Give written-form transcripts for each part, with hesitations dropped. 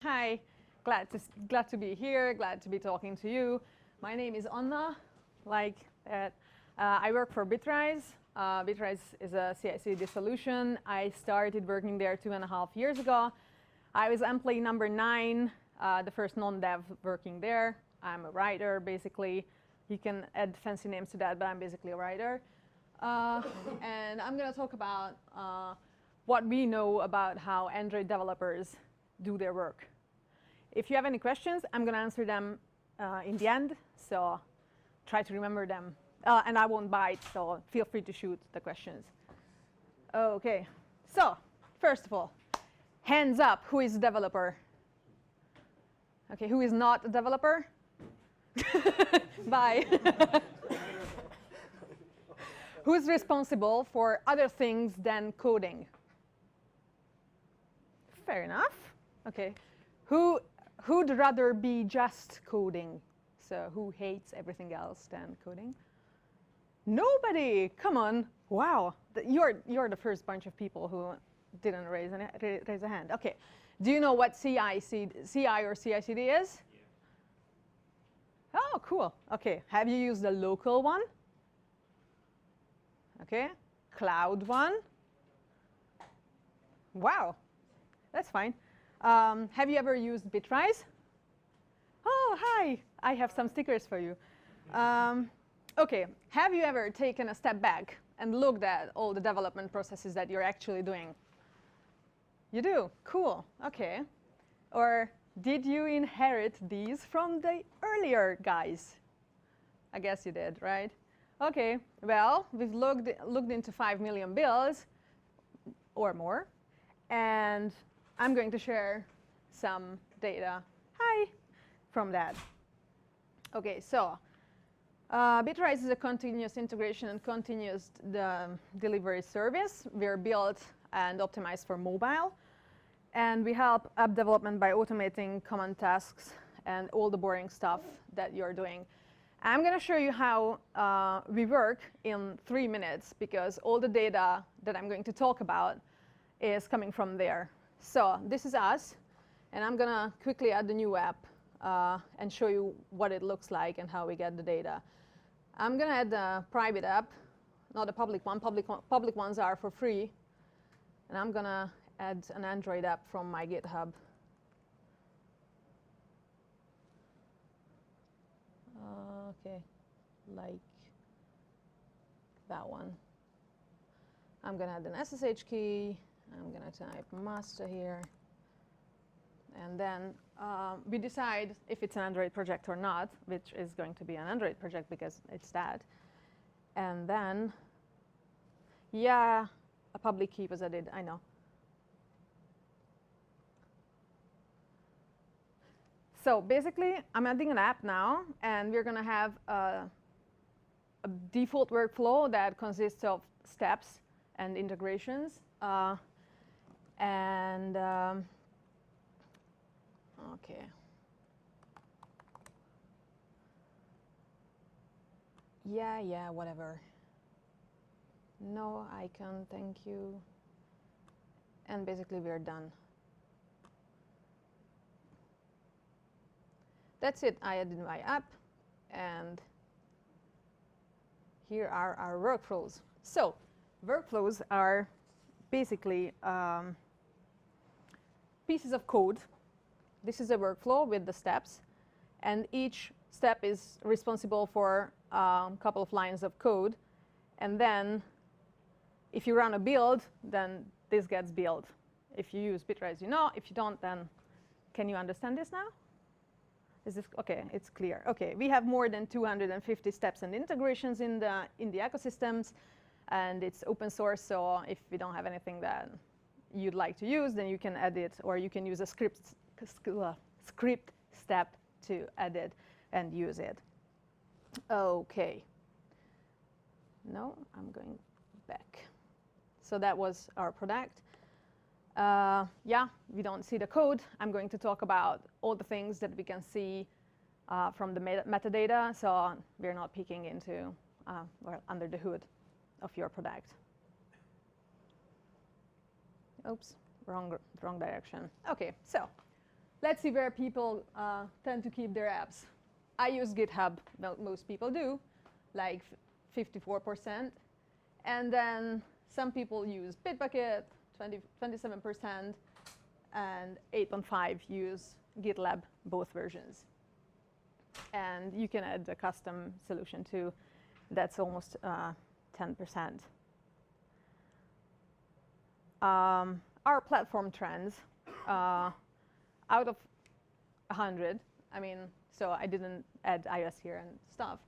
Hi, glad to be here, glad to be talking to you. My name is Anna, I work for Bitrise. Bitrise is a CI/CD solution. I started working there 2.5 years ago. I was employee number 9, the first non-dev working there. I'm a writer, basically. You can add fancy names to that, but I'm basically a writer. And I'm going to talk about what we know about how Android developers do their work. If you have any questions, I'm going to answer them in the end, so try to remember them. And I won't bite, so feel free to shoot the questions. OK, so first of all, hands up, who is a developer? OK, who is not a developer? Bye. Who's responsible for other things than coding? Fair enough. OK, who'd rather be just coding? So who hates everything else than coding? Nobody. Come on. Wow. You're the first bunch of people who didn't raise a hand. OK. Do you know what CI or CI/CD is? Yeah. Oh, cool. OK. Have you used the local one? OK. Cloud one? Wow. That's fine. Have you ever used Bitrise? Oh, hi. I have some stickers for you. OK. Have you ever taken a step back and looked at all the development processes that you're actually doing? You do? Cool. OK. Or did you inherit these from the earlier guys? I guess you did, right? OK. Well, we've looked into 5 million builds or more. And I'm going to share some data, from that. OK, so Bitrise is a continuous integration and continuous delivery service. We're built and optimized for mobile. And we help app development by automating common tasks and all the boring stuff that you're doing. I'm going to show you how we work in 3 minutes, because all the data that I'm going to talk about is coming from there. So this is us. And I'm going to quickly add the new app and show you what it looks like and how we get the data. I'm going to add a private app, not a public one. Public ones are for free. And I'm going to add an Android app from my GitHub. OK, like that one. I'm going to add an SSH key. I'm going to type master here. And then we decide if it's an Android project or not, which is going to be an Android project because it's that. And then, yeah, a public key was added, I know. So basically, I'm adding an app now. And we're going to have a default workflow that consists of steps and integrations. OK. Yeah, whatever. No icon, thank you. And basically, we're done. That's it. I added my app. And here are our workflows. So workflows are basically pieces of code. This is a workflow with the steps. And each step is responsible for a couple of lines of code. And then if you run a build, then this gets built. If you use Bitrise, you know. If you don't, then can you understand this now? Is this OK? It's clear. OK, we have more than 250 steps and integrations in the ecosystems. And it's open source, so if we don't have anything that you'd like to use, then you can edit, or you can use a script step to edit and use it. OK. No, I'm going back. So that was our product. Yeah, we don't see the code. I'm going to talk about all the things that we can see from the metadata. So we're not peeking into or under the hood of your product. Oops, wrong direction. OK, so let's see where people tend to keep their apps. I use GitHub, well, most people do, like 54%. And then some people use Bitbucket, 27%, and 8.5 use GitLab, both versions. And you can add a custom solution too. That's almost 10%. Our platform trends, out of 100, I mean, so I didn't add iOS here and stuff.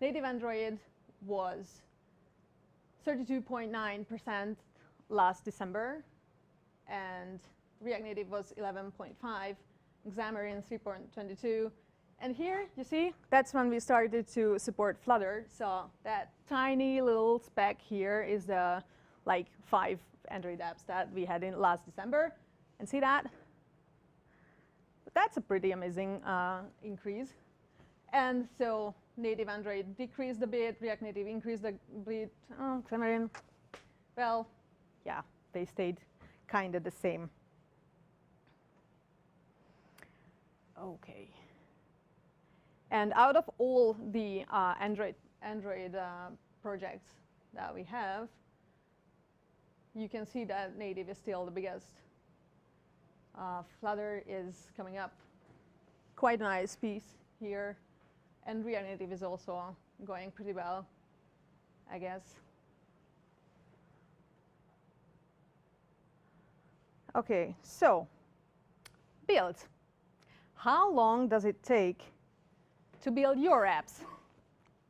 Native Android was 32.9% last December, and React Native was 11.5, Xamarin 3.22. And here, you see, that's when we started to support Flutter. So that tiny little speck here is the like 5 Android apps that we had in last December. And see that? That's a pretty amazing increase. And so native Android decreased a bit, React Native increased a bit. Oh, Xamarin, well, yeah, they stayed kind of the same. OK. And out of all the Android projects that we have, you can see that native is still the biggest. Flutter is coming up, quite a nice piece here. And React Native is also going pretty well, I guess. OK, so build. How long does it take to build your apps?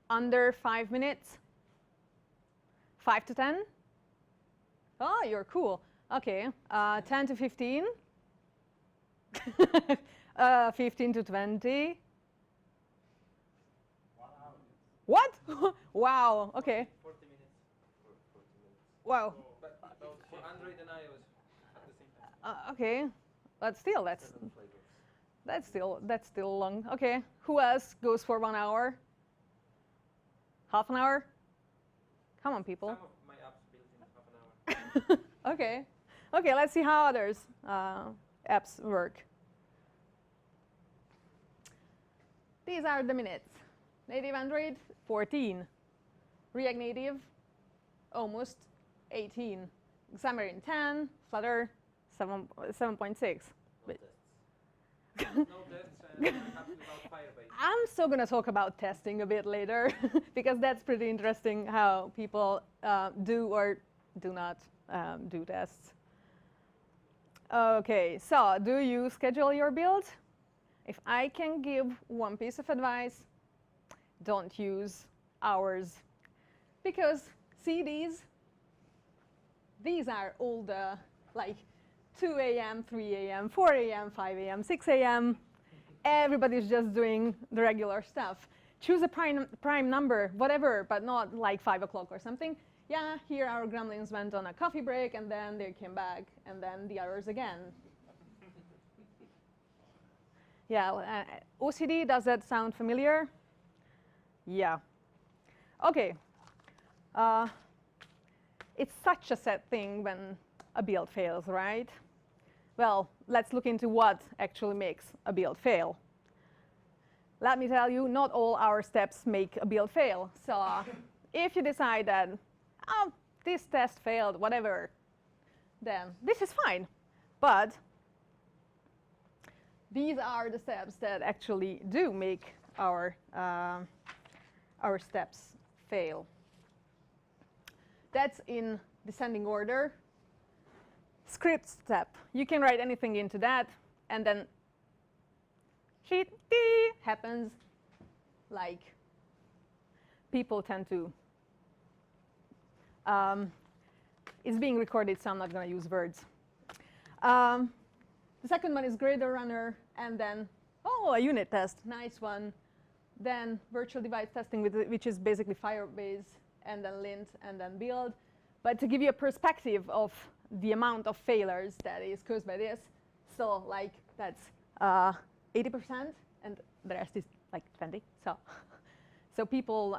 Under 5 minutes? 5 to 10? Oh, you're cool. OK, 10 to 15? 15 to 20? 1 hour. What? Wow, OK. 40 minutes. 40 minutes. Wow. But for Android and iOS at the same time. OK, but still, that's still long. OK, who else goes for 1 hour? Half an hour? Come on, people. Some of my apps built in half an hour. OK. OK, let's see how others' apps work. These are the minutes. Native Android, 14. React Native, almost 18. Xamarin, 10. Flutter, 7.6. No tests. No tests and apps without Firebase. I'm still going to talk about testing a bit later, because that's pretty interesting how people do or do not do tests. OK, so do you schedule your build? If I can give one piece of advice, don't use hours. Because see these? These are all the like 2 a.m., 3 a.m., 4 a.m., 5 a.m., 6 a.m. Everybody's just doing the regular stuff. Choose a prime number, whatever, but not like 5 o'clock or something. Yeah, here our gremlins went on a coffee break, and then they came back, and then the others again. Yeah, OCD, does that sound familiar? Yeah. OK. It's such a sad thing when a build fails, right? Well, let's look into what actually makes a build fail. Let me tell you, not all our steps make a build fail. So if you decide that, oh, this test failed, whatever, then this is fine. But these are the steps that actually do make our steps fail. That's in descending order. Script step. You can write anything into that, and then shit happens. Like people tend to. It's being recorded, so I'm not going to use words. The second one is grader runner, and then, oh, a unit test, nice one. Then virtual device testing, which is basically Firebase, and then lint, and then build. But to give you a perspective of the amount of failures that is caused by this, so like that's 80%, and the rest is like 20. So people,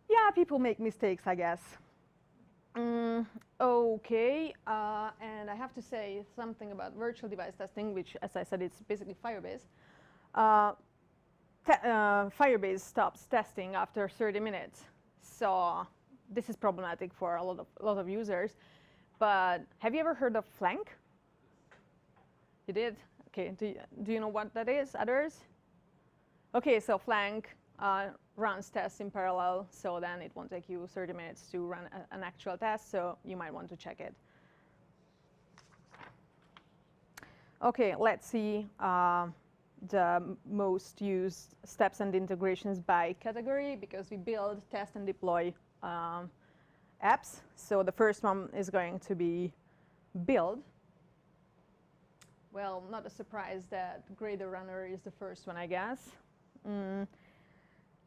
yeah, people make mistakes, I guess. Okay, and I have to say something about virtual device testing, which, as I said, it's basically Firebase. Firebase stops testing after 30 minutes, so this is problematic for a lot of users. But have you ever heard of Flank? You did? Okay. Do you know what that is? Others? Okay, so Flank runs tests in parallel, so then it won't take you 30 minutes to run an actual test, so you might want to check it. Okay, let's see the most used steps and integrations by category, because we build, test, and deploy apps. So the first one is going to be build. Well, not a surprise that Grader Runner is the first one, I guess.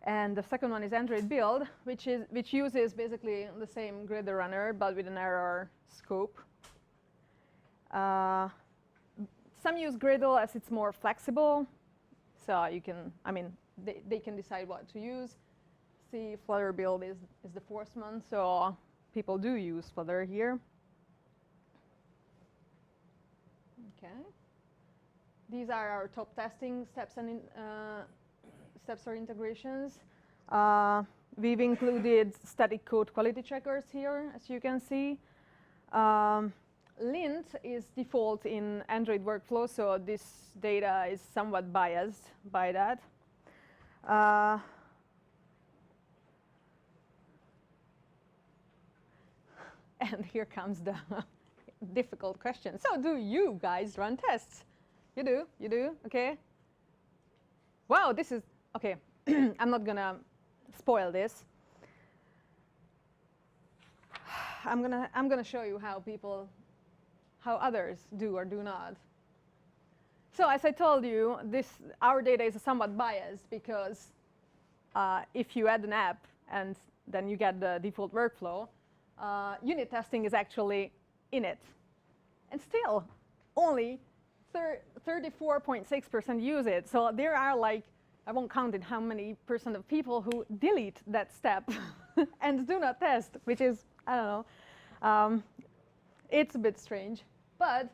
And the second one is Android build, which uses basically the same Grader Runner, but with an error scope. Some use Gradle as it's more flexible, so you can, they can decide what to use. See, Flutter build is the fourth one, so people do use Flutter here. Okay. These are our top testing steps and steps or integrations. We've included static code quality checkers here, as you can see. Lint is default in Android workflow, so this data is somewhat biased by that. And here comes the difficult question. So do you guys run tests? You do, okay. Wow, this is, okay, I'm not gonna spoil this. I'm gonna show you how others do or do not. So as I told you, our data is somewhat biased, because if you add an app and then you get the default workflow, unit testing is actually in it. And still, only 34.6% use it. So there are, like, I won't count it how many percent of people who delete that step and do not test, which is, I don't know. It's a bit strange. But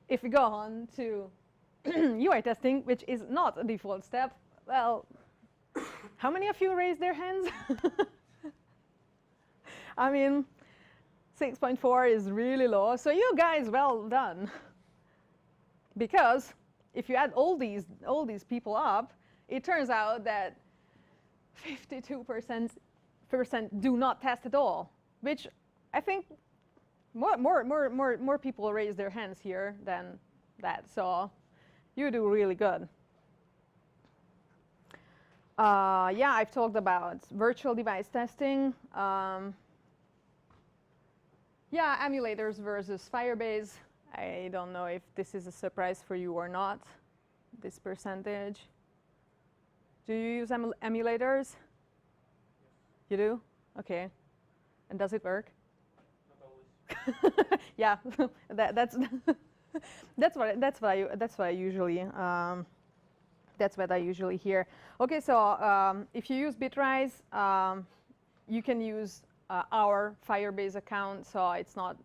if we go on to UI testing, which is not a default step, well, how many of you raised their hands? I mean, 6.4 is really low. So you guys, well done. Because if you add all these people up, it turns out that 52% do not test at all, which I think more people raise their hands here than that. So you do really good. Yeah, I've talked about virtual device testing. Yeah, emulators versus Firebase. I don't know if this is a surprise for you or not, this percentage. Do you use emulators? You do? Okay. And does it work? Not always. Yeah, that's what I usually hear. Okay, so if you use Bitrise, you can use our Firebase account, so it's not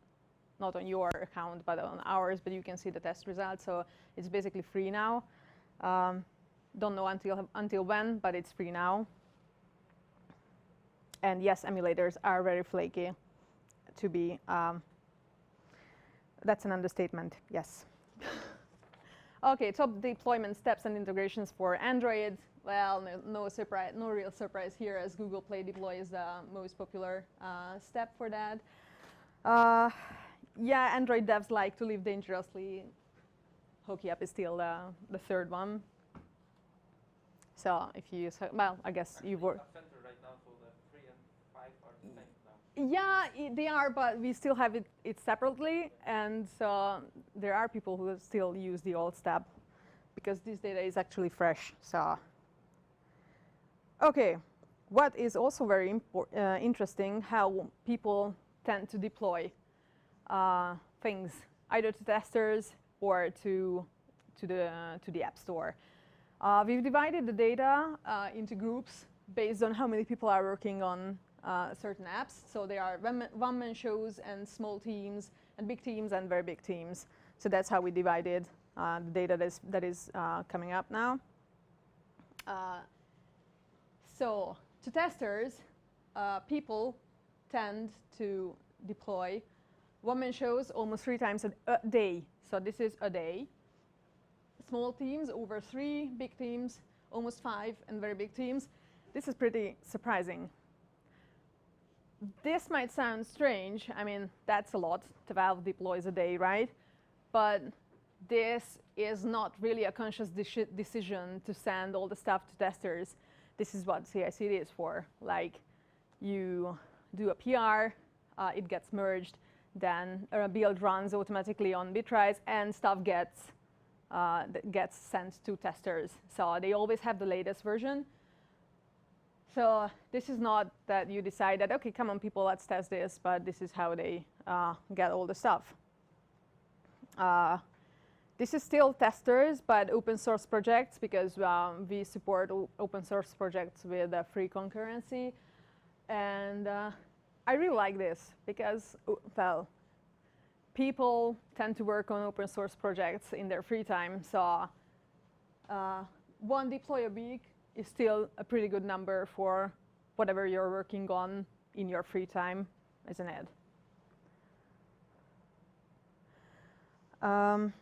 on your account, but on ours, but you can see the test results. So it's basically free now. Don't know until when, but it's free now. And yes, emulators are very flaky to be, that's an understatement, yes. Okay, top deployment steps and integrations for Android. Well, no real surprise here, as Google Play Deploy is the most popular step for that. Yeah, Android devs like to live dangerously. Hooky up is still the third one. So if you use, well, I guess you work. Right now, so the 3 and 5 are the same now. Yeah, they are, but we still have it separately, and so there are people who still use the old step because this data is actually fresh. So, okay, what is also very interesting, how people tend to deploy things either to testers or to the App Store. We've divided the data into groups based on how many people are working on certain apps. So there are one-man shows and small teams and big teams and very big teams. So that's how we divided the data that is coming up now. So to testers, people tend to deploy one-man shows almost 3 times a day. So this is a day. Small teams, over 3, big teams, almost 5, and very big teams. This is pretty surprising. This might sound strange. I mean, that's a lot. 12 deploys a day, right? But this is not really a conscious decision to send all the stuff to testers. This is what CI/CD is for. Like, you do a PR, it gets merged, then a build runs automatically on Bitrise, and stuff gets sent to testers. So they always have the latest version. So this is not that you decide that, OK, come on, people, let's test this, but this is how they get all the stuff. This is still testers, but open source projects, because we support open source projects with free concurrency. And I really like this, because, well, people tend to work on open source projects in their free time. So 1 deploy a week is still a pretty good number for whatever you're working on in your free time, isn't it? I'm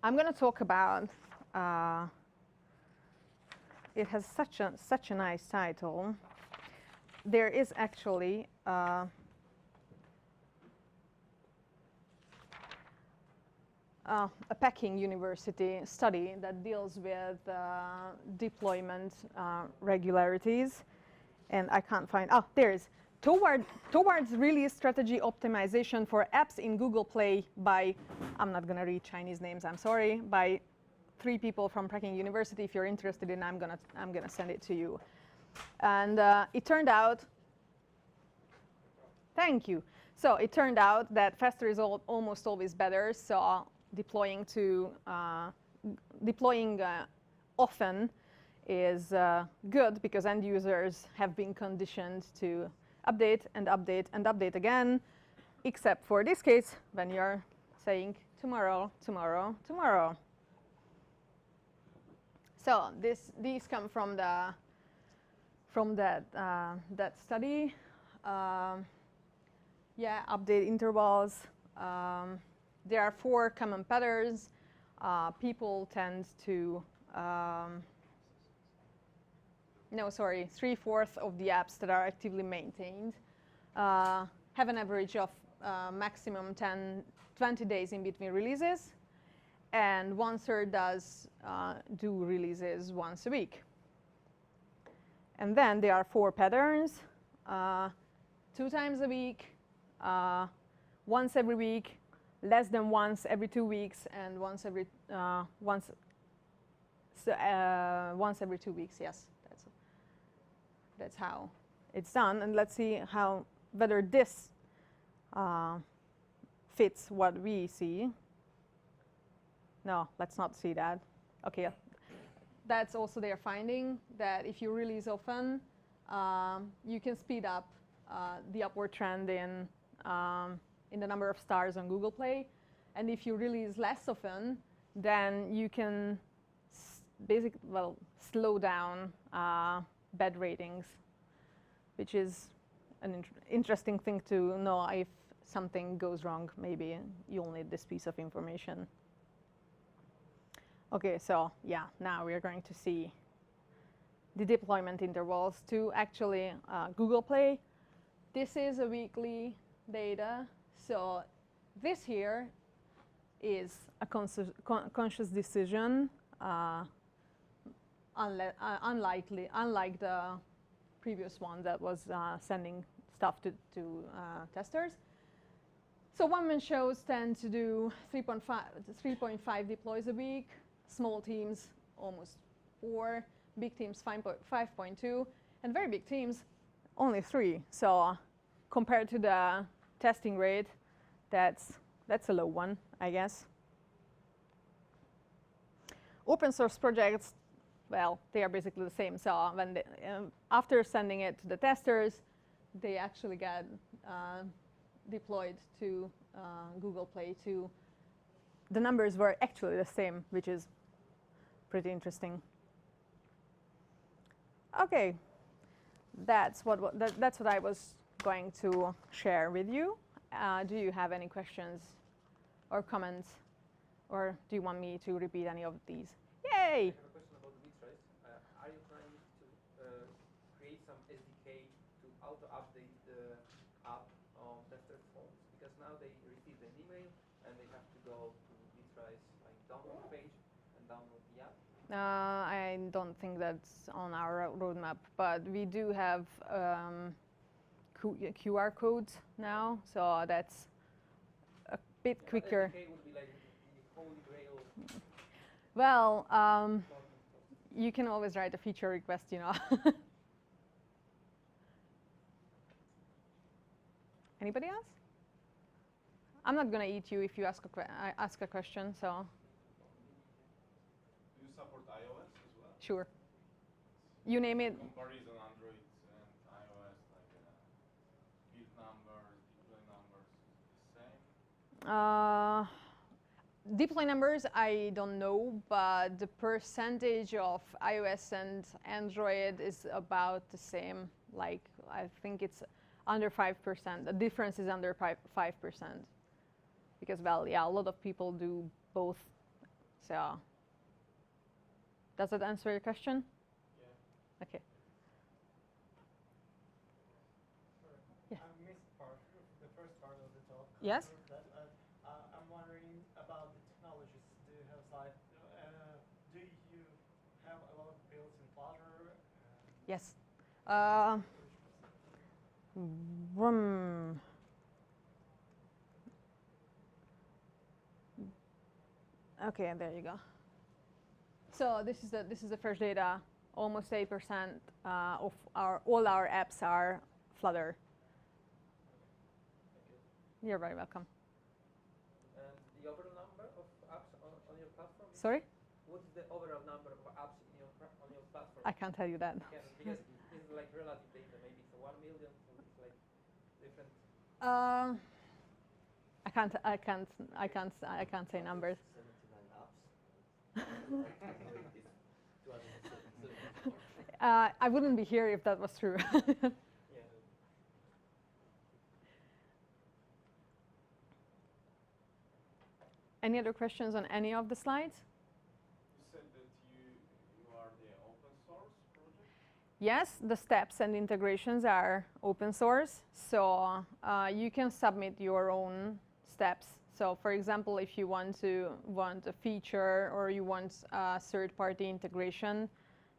going to talk about, it has such a nice title. There is actually a Peking University study that deals with deployment regularities. And I can't find, oh, there's towards release strategy optimization for apps in Google Play by, I'm not going to read Chinese names, I'm sorry, by 3 people from Peking University. If you're interested in, I'm gonna send it to you. And it turned out, thank you. So it turned out that faster is almost always better. So deploying often is good, because end users have been conditioned to update and update and update again, except for this case when you're saying tomorrow, tomorrow, tomorrow. So these come from that study. Yeah, update intervals. There are 4 common patterns. People tend to, no, sorry, 3/4 of the apps that are actively maintained have an average of maximum 20 days in between releases, and 1/3 does do releases once a week. And then there are 4 patterns: 2 times a week, once every week, less than once every 2 weeks, and once every 2 weeks. Yes, that's how it's done. And let's see whether this fits what we see. No, let's not see that. OK, that's also their finding, that if you release often, you can speed up the upward trend in the number of stars on Google Play. And if you release less often, then you can slow down bad ratings, which is an interesting thing to know. If something goes wrong, maybe you'll need this piece of information. OK, so yeah, now we're going to see the deployment intervals to actually Google Play. This is a weekly data. So this here is a conscious decision, unlike the previous one that was sending stuff to testers. So one-man shows tend to do 3.5 deploys a week. Small teams, almost 4. Big teams, 5.2. And very big teams, only 3. So compared to the testing rate, that's a low one, I guess. Open source projects well, they are basically the same. So when after sending it to the testers, they actually get deployed to Google Play too. The numbers were actually the same, which is pretty interesting. Okay, that's what I was going to share with you. Do you have any questions or comments, or do you want me to repeat any of these? Yay! I have a question about Bitrise. Are you trying to create some SDK to auto-update the app on tester phones? Because now they receive an email and they have to go to Bitrise like download page and download the app. I don't think that's on our roadmap, but we do have QR codes now, so that's a bit quicker. SDK would be like the holy grail. Well, you can always write a feature request, you know. Anybody else? I'm not gonna eat you if you ask a question, so. Do you support iOS as well? Sure. You name it. Comparison Android and iOS, like build numbers, deploy numbers, the same? Deploy numbers, I don't know, but the percentage of iOS and Android is about the same. Like, I think it's under 5%. The difference is under 5%. Because, well, yeah, a lot of people do both. So, does that answer your question? Yeah. Okay. Yeah. I missed the first part of the talk. Yes? I'm wondering about the technologies. Do you have a lot of builds in Flutter? Yes. Vroom. Okay, there you go. So this is the first data. Almost 8% of all our apps are Flutter. You're very welcome. And the overall number of apps on your platform? Sorry? What is the overall number of apps on your platform? I can't tell you that. Because this is like relative data. Maybe it's 1 million, so it's like different. I can't say numbers. 79 apps. I wouldn't be here if that was true. Yeah. Any other questions on any of the slides? You said that you are the open source project? Yes, the steps and integrations are open source, so you can submit your own steps. So, for example, if you want a feature or you want a third-party integration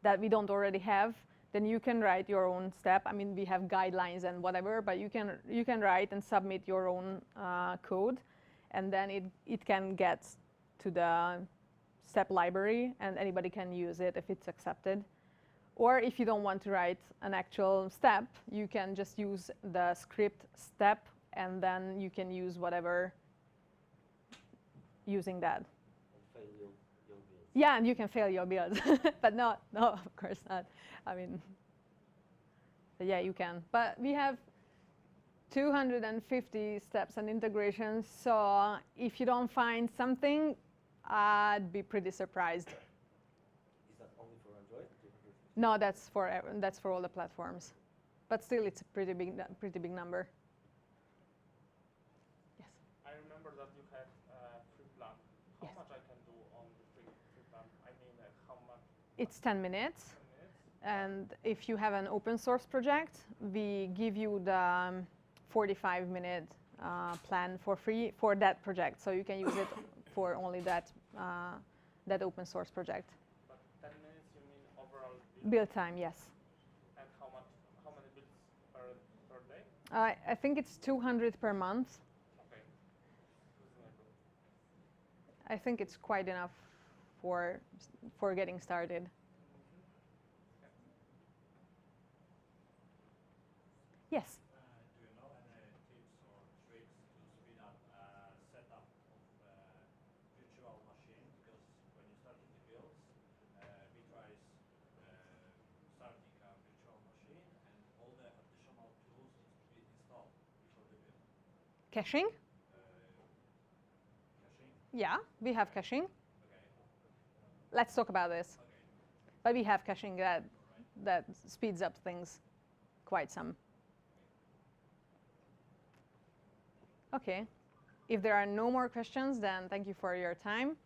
that we don't already have, then you can write your own step. I mean, we have guidelines and whatever, but you can write and submit your own code, and then it can get to the step library, and anybody can use it if it's accepted. Or if you don't want to write an actual step, you can just use the script step, and then you can use whatever using that. And fail your build. Yeah, and you can fail your build, but no, of course not. I mean, but yeah, you can. But we have 250 steps and integrations, so if you don't find something, I'd be pretty surprised. Is that only for Android? No, that's for all the platforms, but still, it's a pretty big number. Yes. I remember that you had a free plan. How Yes. much I can do on the free plan? I mean, how much? It's 10 minutes, 10 minutes? and if you have an open source project, we give you the 45-minute plan for free for that project, so you can use it for only that open source project. But 10 minutes, you mean overall Build time, yes. And how many builds per day? I think it's 200 per month. Okay. Reasonable. I think it's quite enough for getting started. Yes. Do you know any tips or tricks to speed up setup of virtual machine? Because when you started the builds, Bitrise Caching? Caching? Yeah, we have caching. Okay. Let's talk about this. Okay. But we have caching that speeds up things quite some. Okay. If there are no more questions, then thank you for your time.